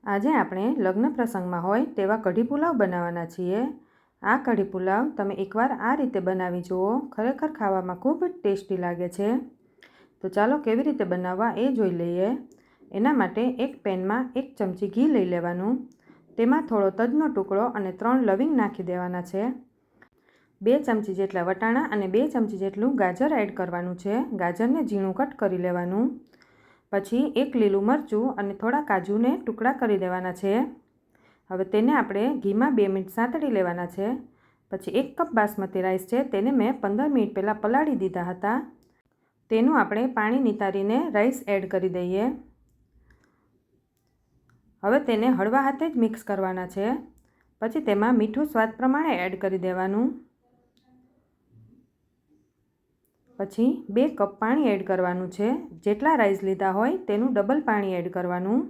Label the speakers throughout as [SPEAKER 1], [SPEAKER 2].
[SPEAKER 1] આજે આપણે લગ્ન પ્રસંગમાં હોય તેવા કઢી પુલાવ બનાવવાના છીએ। આ કઢી પુલાવ તમે એકવાર આ રીતે બનાવી જુઓ, ખરેખર ખાવામાં ખૂબ જ ટેસ્ટી લાગે છે। તો ચાલો કેવી રીતે બનાવવા એ જોઈ લઈએ। એના માટે એક પેનમાં 1 ચમચી ઘી લઈ લેવાનું, તેમાં થોડો તજનો ટુકડો અને 3 લવિંગ નાખી દેવાના છે। 2 ચમચી જેટલા વટાણા અને 2 ચમચી જેટલું ગાજર એડ કરવાનું છે। ગાજરને ઝીણું કટ કરી લેવાનું। પછી 1 લીલું મરચું અને થોડા કાજુને ટુકડા કરી દેવાના છે। હવે તેને આપણે ઘીમાં 2 મિનિટ સાંતળી લેવાના છે। પછી 1 કપ બાસમતી રાઈસ છે, તેને મેં 15 મિનિટ પહેલાં પલાળી દીધા હતા। તેનું આપણે પાણી નિતારીને રાઈસ એડ કરી દઈએ। હવે તેને હળવા હાથે જ મિક્સ કરવાના છે। પછી તેમાં મીઠું સ્વાદ પ્રમાણે એડ કરી દેવાનું। પછી 2 કપ પાણી એડ કરવાનું છે। જેટલા રાઈસ લીધા હોય તેનું ડબલ પાણી એડ કરવાનું।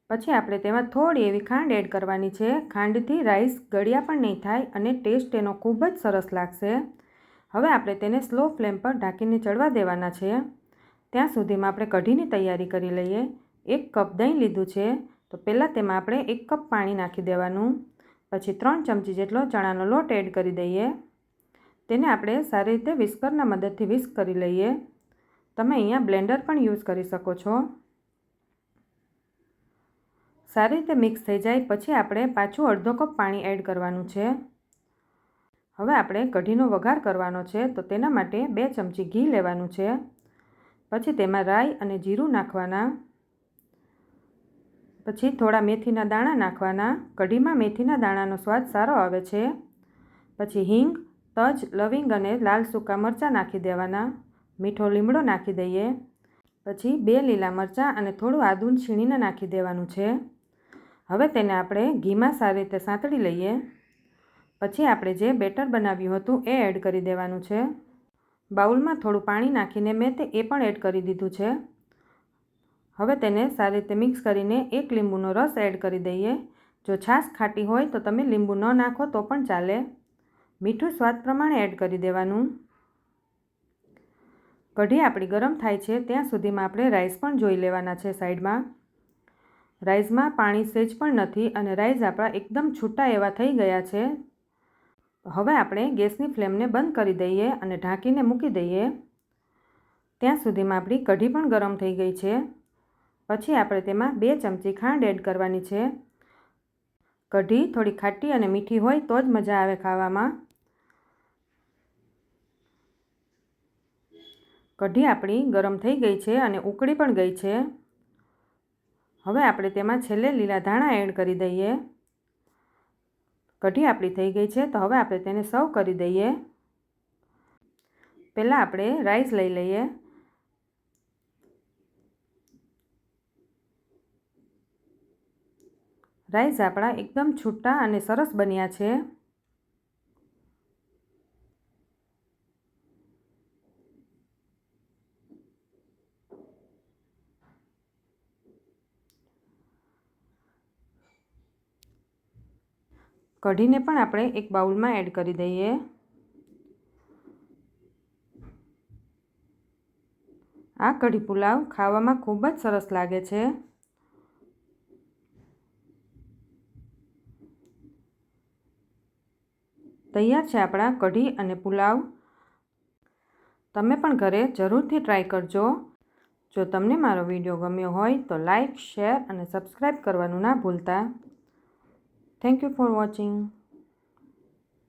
[SPEAKER 1] પછી આપણે તેમાં થોડી એવી ખાંડ એડ કરવાની છે। ખાંડથી રાઈસ ગળ્યા પણ નહીં થાય અને ટેસ્ટ એનો ખૂબ જ સરસ લાગશે। હવે આપણે તેને સ્લો ફ્લેમ પર ઢાંકીને ચડવા દેવાના છે। ત્યાં સુધીમાં આપણે કઢીની તૈયારી કરી લઈએ। 1 કપ દહીં લીધું છે, તો પહેલાં તેમાં આપણે 1 કપ પાણી નાખી દેવાનું। પછી 3 ચમચી જેટલો ચણાનો લોટ એડ કરી દઈએ। તેને આપણે સારી રીતે વિસ્કરના મદદથી વિસ્ક કરી લઈએ। તમે અહીંયા બ્લેન્ડર પણ યુઝ કરી શકો છો। સારી રીતે મિક્સ થઈ જાય પછી આપણે પાછું અડધો કપ પાણી એડ કરવાનું છે। હવે આપણે કઢીનો વઘાર કરવાનો છે, તો તેના માટે 2 ચમચી ઘી લેવાનું છે। પછી તેમાં રાઈ અને જીરું નાખવાના। પછી થોડા મેથીના દાણા નાખવાના। કઢીમાં મેથીના દાણાનો સ્વાદ સારો આવે છે। પછી હિંગ, તજ, લવિંગ અને લાલ સૂકા મરચાં નાખી દેવાના। મીઠો લીમડો નાખી દઈએ। પછી 2 લીલા મરચાં અને થોડું આદું છીણીને નાખી દેવાનું છે। હવે તેને આપણે ઘીમાં સારી રીતે સાંતળી લઈએ। પછી આપણે જે બેટર બનાવ્યું હતું એ એડ કરી દેવાનું છે। બાઉલમાં થોડું પાણી નાખીને મેં એ પણ એડ કરી દીધું છે। હવે તેને સારી રીતે મિક્સ કરીને 1 લીંબુનો રસ એડ કરી દઈએ। જો છાશ ખાટી હોય તો તમે લીંબુ ન નાખો તો પણ ચાલે। મીઠું સ્વાદ પ્રમાણે એડ કરી દેવાનું। કઢી આપણી ગરમ થાય છે ત્યાં સુધીમાં આપણે રાઈસ પણ જોઈ લેવાના છે સાઈડમાં। રાઈસમાં પાણી સહેજ પણ નથી અને રાઈસ આપણા એકદમ છૂટા એવા થઈ ગયા છે। હવે આપણે ગેસની ફ્લેમને બંધ કરી દઈએ અને ઢાંકીને મૂકી દઈએ। ત્યાં સુધીમાં આપણી કઢી પણ ગરમ થઈ ગઈ છે। પછી આપણે તેમાં 2 ચમચી ખાંડ એડ કરવાની છે। કઢી થોડી ખાટી અને મીઠી હોય તો જ મજા આવે ખાવામાં। કઢી આપણી ગરમ થઈ ગઈ છે અને ઉકળી પણ ગઈ છે। હવે આપણે તેમાં છેલ્લે લીલા ધાણા એડ કરી દઈએ। કઢી આપણી થઈ ગઈ છે, તો હવે આપણે તેને સર્વ કરી દઈએ। પહેલાં આપણે રાઈસ લઈ લઈએ। રાઈસ આપણા એકદમ છૂટા અને સરસ બન્યા છે। કઢીને પણ આપણે એક બાઉલમાં એડ કરી દઈએ। આ કઢી પુલાવ ખાવામાં ખૂબ જ સરસ લાગે છે। તૈયાર છે આપણા કઢી અને પુલાવ। તમે પણ ઘરે જરૂરથી ટ્રાય કરજો। જો તમને મારો વિડીયો ગમ્યો હોય તો લાઈક, શેર અને સબસ્ક્રાઈબ કરવાનું ના ભૂલતા। Thank you for watching.